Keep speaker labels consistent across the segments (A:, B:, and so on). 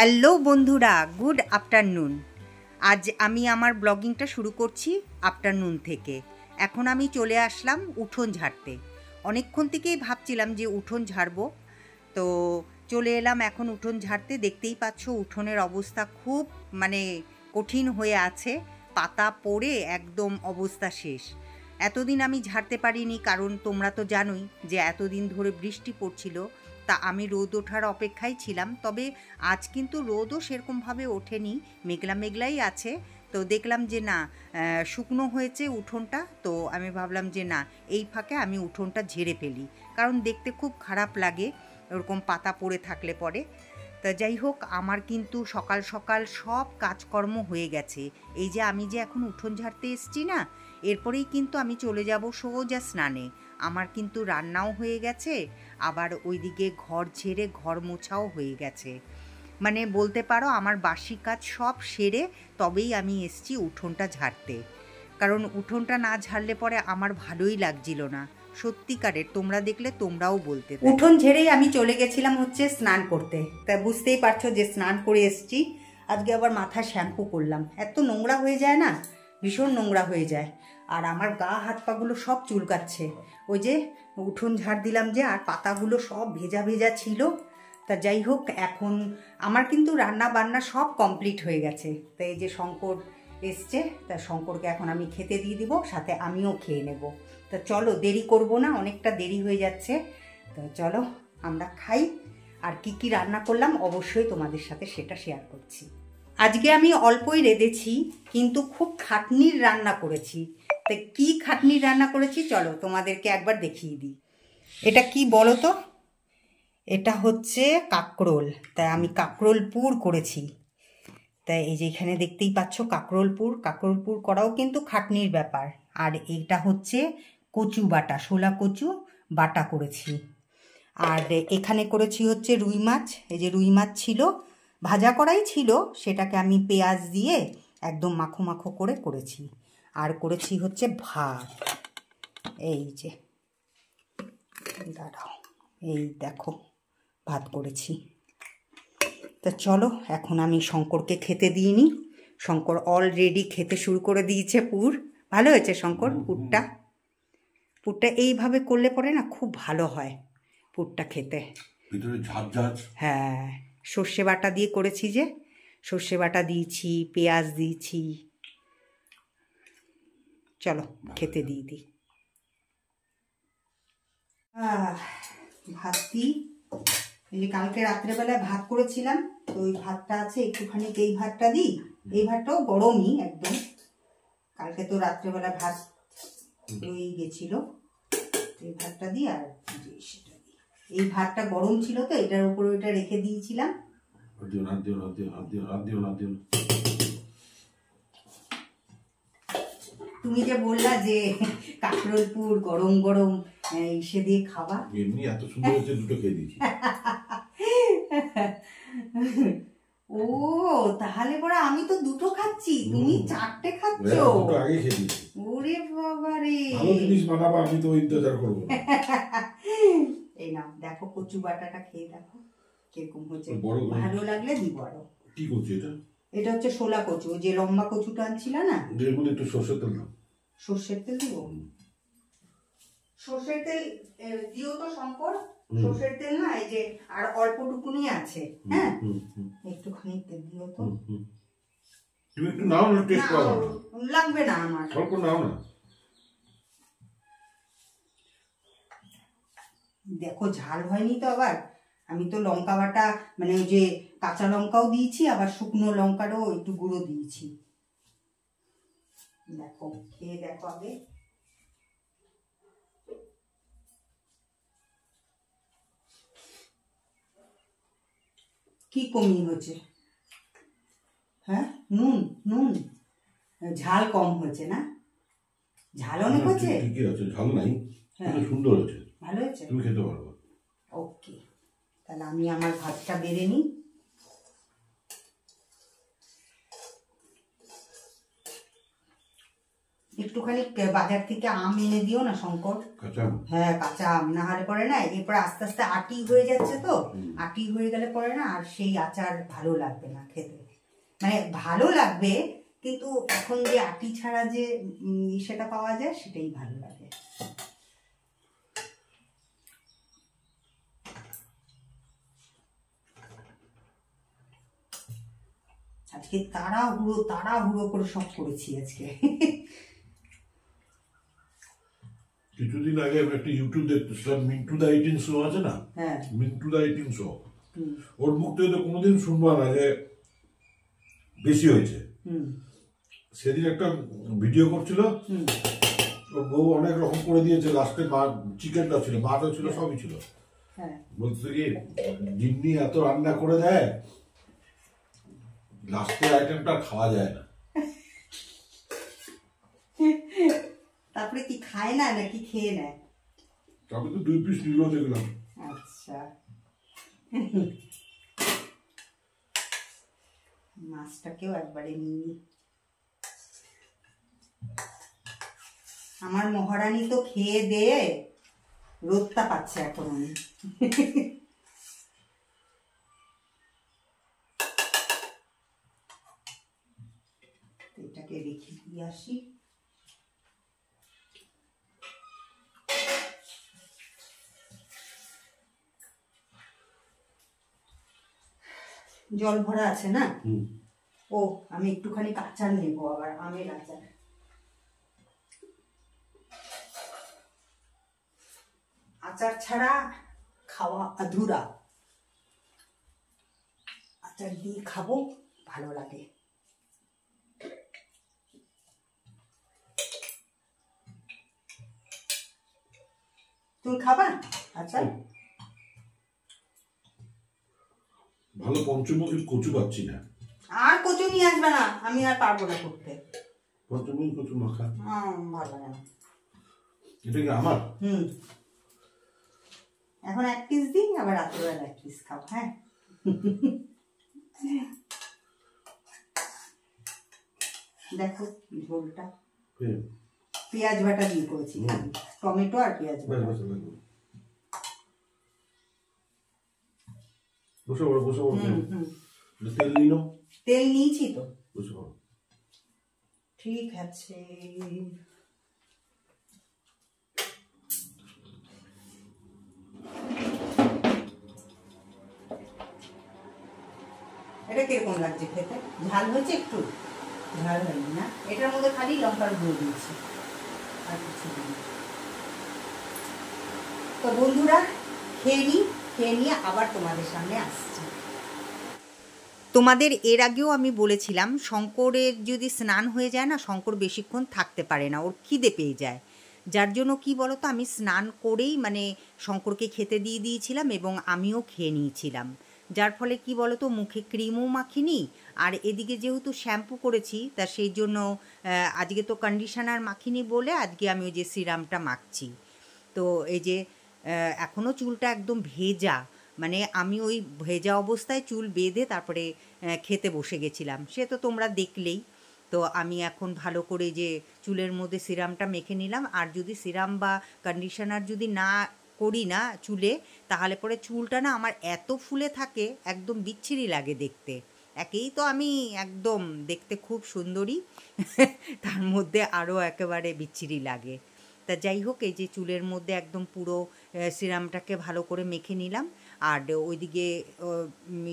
A: Hello বন্ধুরা, good afternoon. আজ আমি আমার ব্লগিংটা শুরু করছি আফটারনুন থেকে। এখন আমি চলে আসলাম উঠোন ঝাড়তে। অনেকক্ষণ থেকেই ভাবছিলাম যে উঠোন ঝাড়বো, তো চলে এলাম এখন উঠোন ঝাড়তে। দেখতেই পাচ্ছ উঠোনের অবস্থা খুব কঠিন হয়ে আছে, পাতা পড়ে একদম অবস্থা শেষ। এতদিন আমি ঝাড়তে পারিনি, কারণ তোমরা তো জানোই যে এতদিন ধরে বৃষ্টি পড়ছিল, তা আমি রোদ ওঠার অপেক্ষায় ছিলাম। তবে আজ কিন্তু রোদও সেরকমভাবে ওঠেনি, মেঘলা মেঘলাই আছে। তো দেখলাম যে না, শুকনো হয়েছে উঠোনটা, তো আমি ভাবলাম যে না, এই ফাঁকে আমি উঠোনটা ঝেড়ে ফেলি, কারণ দেখতে খুব খারাপ লাগে ওরকম পাতা পড়ে থাকলে পরে। তা যাই হোক, আমার কিন্তু সকাল সকাল সব কাজকর্ম হয়ে গেছে। এই যে আমি যে এখন উঠোন ঝাড়তে এসছি না, এরপরেই কিন্তু আমি চলে যাব সোজা স্নানে। আমার কিন্তু রান্নাও হয়ে গেছে, আবার ওইদিকে ঘর ঝেড়ে ঘর মোছাও হয়ে গেছে। বলতে পারো আমার বাসি কাজ সব সেরে তবেই আমি এসছি উঠোনটা ঝাড়তে, কারণ উঠোনটা না ঝাড়লে পরে আমার ভালোই লাগছিল না সত্যিকারের। তোমরা দেখলে তোমরাও বলতে। উঠোন ঝেড়েই আমি চলে গেছিলাম হচ্ছে স্নান করতে। তা বুঝতেই পারছো যে স্নান করে এসছি। আজকে আবার মাথা শ্যাম্পু করলাম, এত নোংরা হয়ে যায় না, ভীষণ নোংরা হয়ে যায়। আর আমার গা হাত পাগুলো সব চুলকাচ্ছে, ওই যে উঠোন ঝাড় দিলাম যে, আর পাতাগুলো সব ভেজা ভেজা ছিল। তা যাই হোক, এখন আমার কিন্তু রান্না বান্না সব কমপ্লিট হয়ে গেছে। তা এই যে শঙ্কর এসছে, তা শঙ্করকে এখন আমি খেতে দিয়ে দিব, সাথে আমিও খেয়ে নেব। তা চলো, দেরি করব না, অনেকটা দেরি হয়ে যাচ্ছে। তা চলো আমরা খাই। আর কি কি রান্না করলাম অবশ্যই তোমাদের সাথে সেটা শেয়ার করছি। আজকে আমি অল্পই রেঁধেছি, কিন্তু খুব খাটনির রান্না করেছি। তা কি খাটনির রান্না করেছি চলো তোমাদেরকে একবার দেখিয়ে দিই। এটা কি বলো তো? এটা হচ্ছে কাঁকরোল। তাই আমি কাঁকরোল পুর করেছি। তাই এই যে এখানে দেখতেই পাচ্ছ কাঁকরোল পুর করাও কিন্তু খাটনির ব্যাপার। আর এইটা হচ্ছে কচু বাটা, শোলা কচু বাটা করেছি। আর এখানে করেছি হচ্ছে রুই মাছ। এই যে রুই মাছ ছিল, ভাজা করাই ছিল, সেটাকে আমি পেঁয়াজ দিয়ে একদম মাখো মাখো করে করেছি। আর করেছি হচ্ছে ভাত, এই যে দাঁড়াও, এই দেখো ভাত করেছি। তা চলো এখন আমি শঙ্করকে খেতে দিইনি। শঙ্কর অলরেডি খেতে শুরু করে দিয়েছে পুর। ভালো হয়েছে শঙ্কর পুরটা এইভাবে করলে পরে না খুব ভালো হয় পুরটা খেতে। হ্যাঁ, সর্ষে বাটা দিয়ে করেছি, যে সর্ষে বাটা দিয়েছি, পেঁয়াজ দিয়েছি। চলো খেতে দিয়ে দিই। ভাত দিই। এই যে কালকে রাত্রেবেলায় ভাত করেছিলাম, তো ওই ভাতটা আছে একটুখানি, এই ভাতটা দিই। এই ভাতটাও গরমই একদম, কালকে তো রাত্রেবেলা ভাত রয়ে গেছিল, এই ভাতটা দিই। আর সেটা দিই, এই ভাতটা গরম ছিল তো এটার উপরে ওইটা রেখে দিয়েছিলাম। তুমি যে বললা যে কাঁকরোলপুর গরম গরম ইসে দিয়ে খাওয়া,
B: এমনি এত সুন্দর হচ্ছে, দুটো খেয়ে দিয়েছি।
A: ও তাহলে পরে আমি তো দুটো খাচ্ছি, তুমি চারটে খাচ্ছ।
B: আগে খেয়ে দিয়েছি।
A: ওরে বাবা রে,
B: ভালো জিনিস বানাবো, আমি তো ইন্তজার করবো।
A: এই নাও, দেখো কচু বাটাটা খেয়ে দেখো কিরকম হচ্ছে। ভালো লাগলে দিব আরো।
B: কি কচু এটা?
A: এটা হচ্ছে শোলা কচু, যে লম্বা কচুটা আনছিল না।
B: দেখুন একটু সর্ষের তেল দাও।
A: সর্ষের তেল দিব? সর্ষের তেল দিও তো শঙ্কর। সর্ষের তেল না, এই যে আর অল্পটুকুনি আছে। হ্যাঁ, একটুখানি তেল দিও তো।
B: তুমি একটু নাও না, টেস্ট করো।
A: লাগবে না আমার,
B: অল্প নাও না।
A: দেখো ঝাল হয়নি তো। আবার আমি তো লঙ্কা বাটা ওই যে কাঁচা লঙ্কাও দিয়েছি, আবার শুকনো লঙ্কারও একটু গুঁড়ো দিয়েছি। দেখো খেয়ে দেখো আগে। কি কমি হয়েছে? হ্যাঁ, নুন ঝাল কম হয়েছে না? ঝাল অনেক হয়েছে?
B: ঠিকই আছে, ঝাল নাই, কিন্তু সুন্দর হয়েছে, ভালো হয়েছে, তুমি খেতে পারবে।
A: ওকে, তাহলে আমি আমার ভাতটা বেড়ে নিই। একটুখানি বাজার থেকে আম এনে দিও না শঙ্কর।
B: কাঁচা আম?
A: হ্যাঁ কাঁচা আম, না হলে পরে না এরপরে আস্তে আস্তে আটি হয়ে যাচ্ছে তো, আটি হয়ে গেলে পরে না আর সেই আচার ভালো লাগবে না খেতে, মানে ভালো লাগবে কিন্তু এখন যে আটি ছাড়া যে সেটা পাওয়া যায় সেটাই ভালো লাগে। আজকে তাড়াহুড়ো করে সব করেছি আজকে।
B: কিছুদিন আগে আমি একটা ইউটিউব দেখতেছিলাম, মিন্টু দা ইটিং শো আছে না,
A: হ্যাঁ
B: মিন্টু দা ইটিং শো, ওর মুখ থেকে তো কোনোদিন শুনবা না যে বেশি হয়েছে। সেদিন একটা ভিডিও করছিল, ওর বউ অনেক রকম করে দিয়েছে, লাস্টে চিকেনটা ছিল, মাছও ছিল, সবই ছিল। বলতে কি জিম্মি এত রান্না করে দেয়, লাস্টের আইটেমটা খাওয়া যায় না।
A: তারপরে কি খায় না নাকি খেয়ে নেয়?
B: তারপরে তো 2 পিস নিল দেখলাম।
A: আচ্ছা মাছটাকেও একবারে নিই। আমার মহারানী তো খেয়ে দিয়ে রোদটা পাচ্ছে এখন। আমি এটাকে রেখে দিয়ে আসি। জল ভরা আছে না? ও আমি একটুখানি আচার নেবো, আবার আমের আচার। আচার ছাড়া খাওয়া আধুরা, আচার দিয়ে খাবো, ভালো লাগে। তুমি খাবা আচার?
B: ভালো পঞ্চমুখী কচু পাচ্ছি না।
A: আর কচু নিয়ে আসবে না, আমি আর পারবো না করতে।
B: পঞ্চমুখী কচু মাখা
A: ভালো লাগে না।
B: এটা কি আমার?
A: এখন 1 পিস দিই, আবার রাত্রেবেলা 1 পিস খাও। হ্যাঁ দেখো ঝোলটা পেঁয়াজ বাটা দিয়ে করেছি, টমেটো আর পেঁয়াজ বাটা।
B: বসে পড়ো, বসে পড়ো। তেল নিন।
A: তেল নিয়েছি তো।
B: বসে পড়ো।
A: ঠিক আছে। এটা কিরকম লাগছে খেতে? ঝাল হয়েছে একটু? ঝাল হয়নি না, এটার মধ্যে খালি লঙ্কার গুঁড়ো দিয়েছি, আর কিছু দিই। তো বন্ধুরা খেয়ে নিয়ে আবার তোমাদের সামনে আসছি। তোমাদের এর আগেও আমি বলেছিলাম শঙ্করের যদি স্নান হয়ে যায় না, শঙ্কর বেশিক্ষণ থাকতে পারে না, ওর খিদে পেয়ে যায়। যার জন্য কি বলতো, আমি স্নান করেই মানে শঙ্করকে খেতে দিয়ে দিয়েছিলাম এবং আমিও খেয়ে নিয়েছিলাম। যার ফলে কি বলতো, মুখে ক্রিমও মাখিনি, আর এদিকে যেহেতু শ্যাম্পু করেছি তা সেই জন্য আজকে তো কন্ডিশনার মাখিনি বলে আজকে আমি ওই যে সিরামটা মাখছি। তো এই যে এখনও চুলটা একদম ভেজা, মানে আমি ওই ভেজা অবস্থায় চুল বেঁধে তারপরে খেতে বসে গেছিলাম, সে তো তোমরা দেখলেই। তো আমি এখন ভালো করে যে চুলের মধ্যে সিরামটা মেখে নিলাম, আর যদি সিরাম বা কন্ডিশনার যদি না করি না চুলে, তাহলে পরে চুলটা না আমার এত ফুলে থাকে, একদম বিচ্ছিরি লাগে দেখতে। একেই তো আমি একদম দেখতে খুব সুন্দরী, তার মধ্যে আরও একেবারে বিচ্ছিরি লাগে। তা যাই হোক, এই যে চুলের মধ্যে একদম পুরো সিরামটাকে ভালো করে মেখে নিলাম, আর ওইদিকে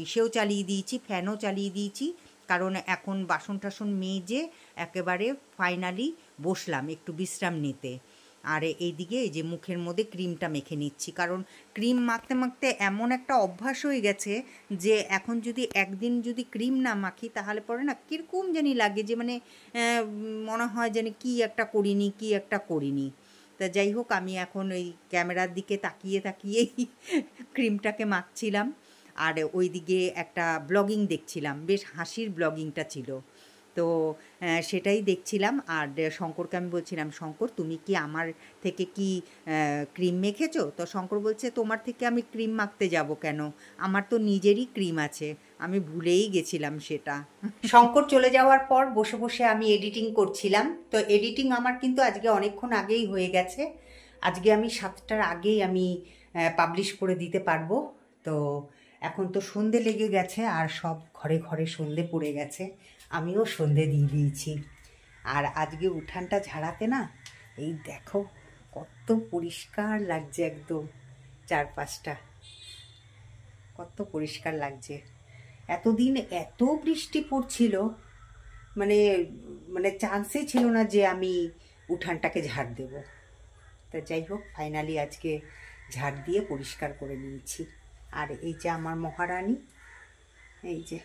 A: ইসেও চালিয়ে দিয়েছি, ফ্যানও চালিয়ে দিয়েছি, কারণ এখন বাসন টাসন মেজে একেবারে ফাইনালি বসলাম একটু বিশ্রাম নিতে। আর এইদিকে এই যে মুখের মধ্যে ক্রিমটা মেখে নিচ্ছি, কারণ ক্রিম মাখতে মাখতে এমন একটা অভ্যাস হয়ে গেছে যে এখন যদি একদিন যদি ক্রিম না মাখি তাহলে পরে না কীরকম জানি লাগে, যে মানে মনে হয় যেন কি একটা করিনি। তা যাই হোক, আমি এখন ওই ক্যামেরার দিকে তাকিয়েই ক্রিমটাকে মাখছিলাম, আর ওইদিকে একটা ব্লগিং দেখছিলাম, বেশ হাসির ব্লগিংটা ছিল। তো সেটাই দেখছিলাম। আর শঙ্করকে আমি বলছিলাম, শঙ্কর তুমি কি আমার থেকে কি ক্রিম মেখেছো? তো শঙ্কর বলছে, তোমার থেকে আমি ক্রিম মাখতে যাব কেন, আমার তো নিজেরই ক্রিম আছে, আমি ভুলেই গেছিলাম সেটা। শঙ্কর চলে যাওয়ার পর বসে বসে আমি এডিটিং করছিলাম। তো এডিটিং আমার কিন্তু আজকে অনেকক্ষণ আগেই হয়ে গেছে। আজকে আমি 7টার আগেই আমি পাবলিশ করে দিতে পারবো। তো এখন তো সন্ধে লেগে গেছে, আর সব ঘরে ঘরে সন্ধে পড়ে গেছে, আমিও সন্ধে দিয়ে দিয়েছি। আর আজকে উঠানটা ঝাড়াতে না, এই দেখো কত পরিষ্কার লাগছে, একদম চারপাশটা কত পরিষ্কার লাগছে। এতদিন এত বৃষ্টি পড়ছিল, মানে মানে চান্সই ছিল না যে আমি উঠানটাকে ঝাড় দেব। তা যাই হোক, ফাইনালি আজকে ঝাড় দিয়ে পরিষ্কার করে নিয়েছি। আর এই যে আমার মহারানী, এই যে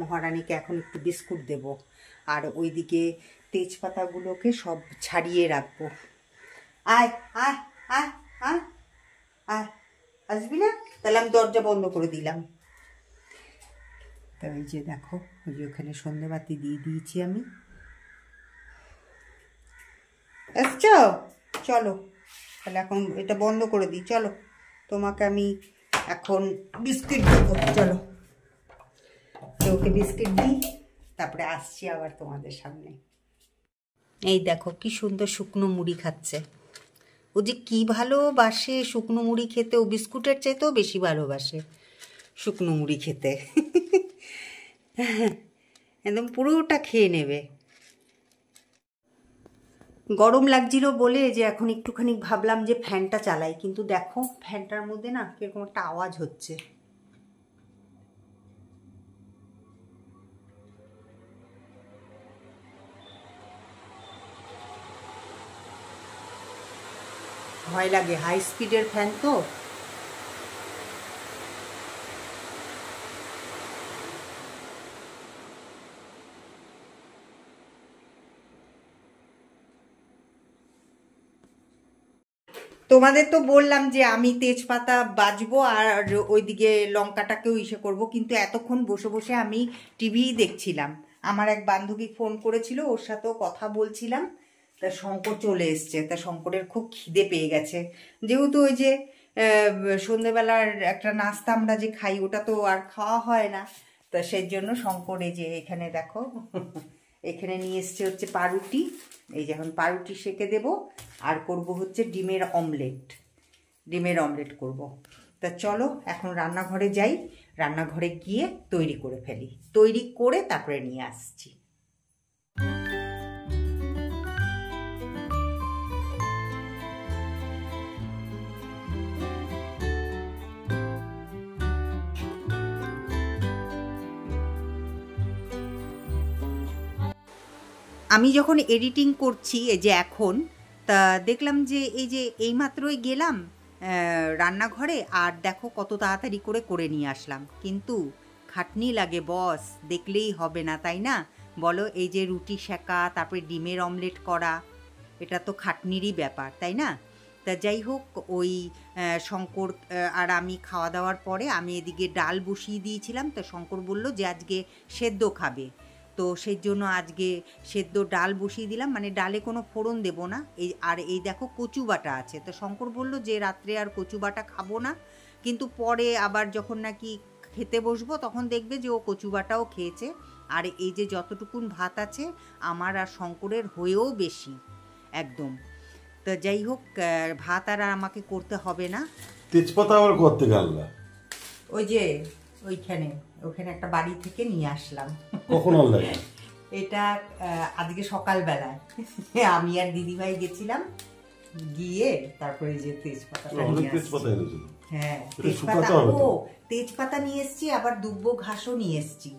A: মহারানীকে এখন একটু বিস্কুট দেব, আর ওইদিকে তেজপাতাগুলোকে সব ছাড়িয়ে রাখবো। আয় আয় আয় আয় আয়, আসবি না? তাহলে আমি দরজা বন্ধ করে দিলাম। তো এই যে দেখো, ওই যে ওখানে সন্ধেবাতি দিয়ে দিয়েছি আমি। এসছো? চলো তাহলে এখন এটা বন্ধ করে দিই। চলো, তোমাকে আমি এখন বিস্কিট দেবো। চলো, তো ওকে বিস্কিট দিই, তারপরে আসছি আবার তোমাদের সামনে। এই দেখো কি সুন্দর শুকনো মুড়ি খাচ্ছে। ও যে কি ভালোবাসে শুকনো মুড়ি খেতে, ও বিস্কুটের চাইতেও বেশি ভালোবাসে শুকনো মুড়ি খেতে। একদম পুরোটা খেয়ে নেবে। গরম লাগছিল বলে যে এখন একটুখানি ভাবলাম যে ফ্যানটা চালাই, কিন্তু দেখো ফ্যানটার মধ্যে না কিরকম একটা আওয়াজ হচ্ছে। ভয় লাগে, হাই স্পিডের ফ্যান তো। তোমাদের তো বললাম যে আমি তেজপাতা বাজবো আর ওইদিকে লঙ্কাটাকেও ইসে করব, কিন্তু এতক্ষণ বসে বসে আমি টিভিই দেখছিলাম। আমার এক বান্ধবী ফোন করেছিল, ওর সাথেও কথা বলছিলাম। তা শঙ্কর চলে এসছে, তা শঙ্করের খুব খিদে পেয়ে গেছে, যেহেতু ওই যে সন্ধেবেলার একটা নাস্তা আমরা যে খাই ওটা তো আর খাওয়া হয় না। তা সেই জন্য শঙ্কর এই যে এখানে দেখো এখানে নিয়ে এসছে হচ্ছে পাউরুটি। এই যে এখন পাউরুটি সেঁকে দেব, আর করব হচ্ছে ডিমের অমলেট করব। তা চলো এখন রান্নাঘরে যাই, রান্নাঘরে গিয়ে তৈরি করে ফেলি, তৈরি করে তারপরে নিয়ে আসছি। আমি যখন এডিটিং করছি এই যে এখন, তা দেখলাম যে এই যে এইমাত্রই গেলাম রান্নাঘরে, আর দেখো কত তাড়াতাড়ি করে নিয়ে আসলাম। কিন্তু খাটনি লাগে বস, দেখলেই হবে না তাই না বলো? এই যে রুটি সেঁকা, তারপরে ডিমের অমলেট করা, এটা তো খাটনিরই ব্যাপার তাই না? তা যাই হোক, ওই শঙ্কর আর আমি খাওয়া দাওয়ার পরে আমি এদিকে ডাল বসিয়ে দিয়েছিলাম। তো শঙ্কর বলল যে আজকে সেদ্ধ খাবে, তো সেই জন্য আজকে সেদ্ধ ডাল বসিয়ে দিলাম, মানে ডালে কোনো ফোড়ন দেবো না। এই দেখো কচু বাটা আছে। তো শঙ্কর বলল যে রাত্রে আর কচু বাটা খাবো না, কিন্তু পরে আবার যখন নাকি খেতে বসবো তখন দেখবে যে ও কচু বাটাও খেয়েছে। আর এই যে যতটুকুন ভাত আছে আমার আর শঙ্করের হয়েও বেশি একদম। তো যাই হোক, ভাত আর আমাকে করতে হবে না।
B: তেজপাতা আবার করতে গেল না,
A: ওই যে ওখানে একটা বাড়ি থেকে নিয়ে আসলাম।
B: কখন আনলে?
A: এটা আজকে সকালবেলায় আমি আর দিদিভাই গেছিলাম, গিয়ে তারপরে যে তেজপাতাটা নিয়ে আসছি। হ্যাঁ, তেজপাতা নিয়ে এসছি, আবার দুব্বো ঘাসও নিয়ে এসছি।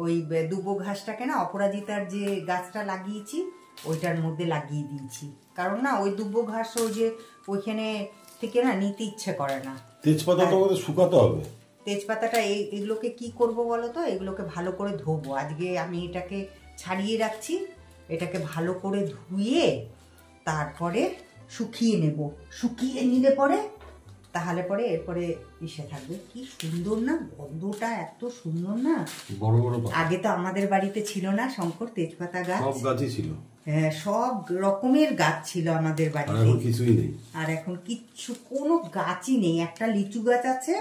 A: ওই দুব্বো ঘাসটাকে না অপরাজিতার যে গাছটা লাগিয়েছি ওইটার মধ্যে লাগিয়ে দিয়েছি, কারণ না ওই দুব্বো ঘাস ওই যে ওইখানে থেকে না নিতে ইচ্ছে করে না।
B: তেজপাতা তো আমাদের শুকাতে হবে।
A: তেজপাতাটা এগুলোকে কি করব বলো তো, এগুলোকে ভালো করে ধোবো। আজকে আমি এটাকে ছাড়িয়ে রাখছি, এটাকে ভালো করে ধুয়ে তারপরে শুকিয়ে নেব। শুকিয়ে নিলে পরে তাহলে পরে এরপরে ইসে থাকবে। কি সুন্দর না, গন্ধটা এত সুন্দর না।
B: বড় বড়
A: আগে তো আমাদের বাড়িতে ছিল না শঙ্কর তেজপাতা গাছ,
B: সব গাছই ছিল।
A: হ্যাঁ, সব রকমের গাছ ছিল আমাদের বাড়িতে,
B: কিছুই নেই।
A: আর এখন কিচ্ছু, কোনো গাছই নেই। একটা লিচু গাছ আছে,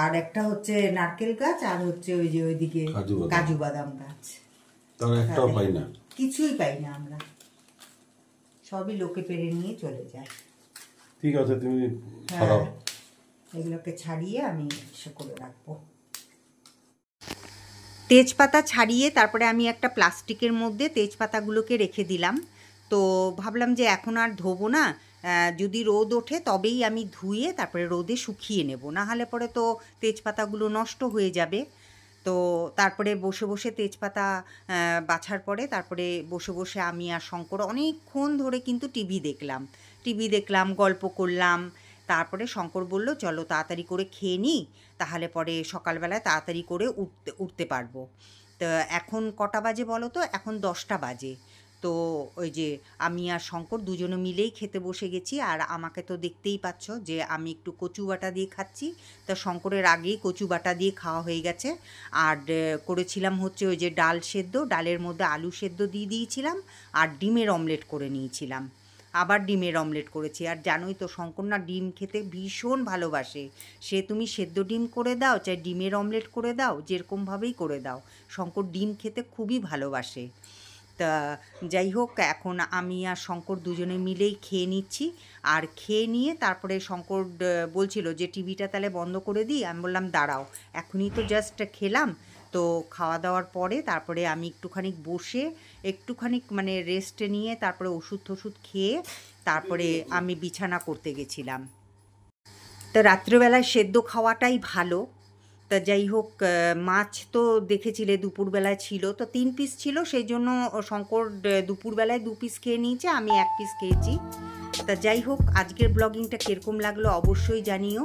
A: আর একটা হচ্ছে নারকেল গাছ, আর হচ্ছে ওই যে ওইদিকে কাজু বাদাম গাছ।
B: তার একটাও পাই না,
A: কিছুই পাই না আমরা, সবই লোকে পেরে নিয়ে চলে যায়।
B: ঠিক আছে, তুমি ছাড়াও।
A: এগুলোকে ছাড়িয়ে আমি সে করে রাখবো। তেজপাতা ছাড়িয়ে তারপরে আমি একটা প্লাস্টিকের মধ্যে তেজপাতাগুলোকে রেখে দিলাম। তো ভাবলাম যে এখন আর ধোবো না, যদি রোদ ওঠে তবেই আমি ধুয়ে তারপরে রোদে শুকিয়ে নেব, না হলে পরে তো তেজপাতাগুলো নষ্ট হয়ে যাবে। তো তারপরে বসে বসে তেজপাতা বাছার পরে তারপরে বসে বসে আমি আর শঙ্কর অনেকক্ষণ ধরে কিন্তু টিভি দেখলাম, গল্প করলাম। তারপরে শঙ্কর বলল চলো তাড়াতাড়ি করে খেয়ে নিই, তাহলে পরে সকালবেলায় তাড়াতাড়ি করে উঠতে পারবো। তো এখন কটা বাজে বলো তো? এখন 10টা বাজে। তো ওই যে আমি আর শঙ্কর দুজনে মিলেই খেতে বসে গেছি। আর আমাকে তো দেখতেই পাচ্ছ যে আমি একটু কচু বাটা দিয়ে খাচ্ছি। তা শঙ্করের আগেই কচু বাটা দিয়ে খাওয়া হয়ে গেছে। আর করেছিলাম হচ্ছে ওই যে ডাল সেদ্ধ, ডালের মধ্যে আলু সেদ্ধ দিয়ে দিয়েছিলাম, আর ডিমের অমলেট করে নিয়েছিলাম। আবার ডিমের অমলেট করেছি। আর জানোই তো শঙ্কর না ডিম খেতে ভীষণ ভালোবাসে। সে তুমি সেদ্ধ ডিম করে দাও, চাই ডিমের অমলেট করে দাও, যেরকমভাবেই করে দাও, শঙ্কর ডিম খেতে খুবই ভালোবাসে। তা যাই হোক, এখন আমি আর শঙ্কর দুজনে মিলেই খেয়ে নিচ্ছি। আর খেয়ে নিয়ে তারপরে শঙ্কর বলছিল যে টিভিটা তাহলে বন্ধ করে দিই। আমি বললাম দাঁড়াও, এখনই তো জাস্ট খেলাম। তো খাওয়া দাওয়ার পরে তারপরে আমি একটুখানি বসে মানে রেস্ট নিয়ে তারপরে ওষুধ খেয়ে তারপরে আমি বিছানা করতে গেছিলাম। তা রাত্রেবেলায় সেদ্ধ খাওয়াটাই ভালো। তা যাই হোক, মাছ তো দেখেছিলে দুপুরবেলায় ছিল, তো 3 পিস ছিল, সেই জন্য শঙ্কর দুপুরবেলায় 2 পিস খেয়ে নিয়েছে, আমি 1 পিস খেয়েছি। তা যাই হোক, আজকের ব্লগিংটা কীরকম লাগলো অবশ্যই জানিও,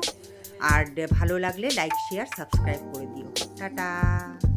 A: আর ভালো লাগলে লাইক শেয়ার সাবস্ক্রাইব করে দিও। টাটা।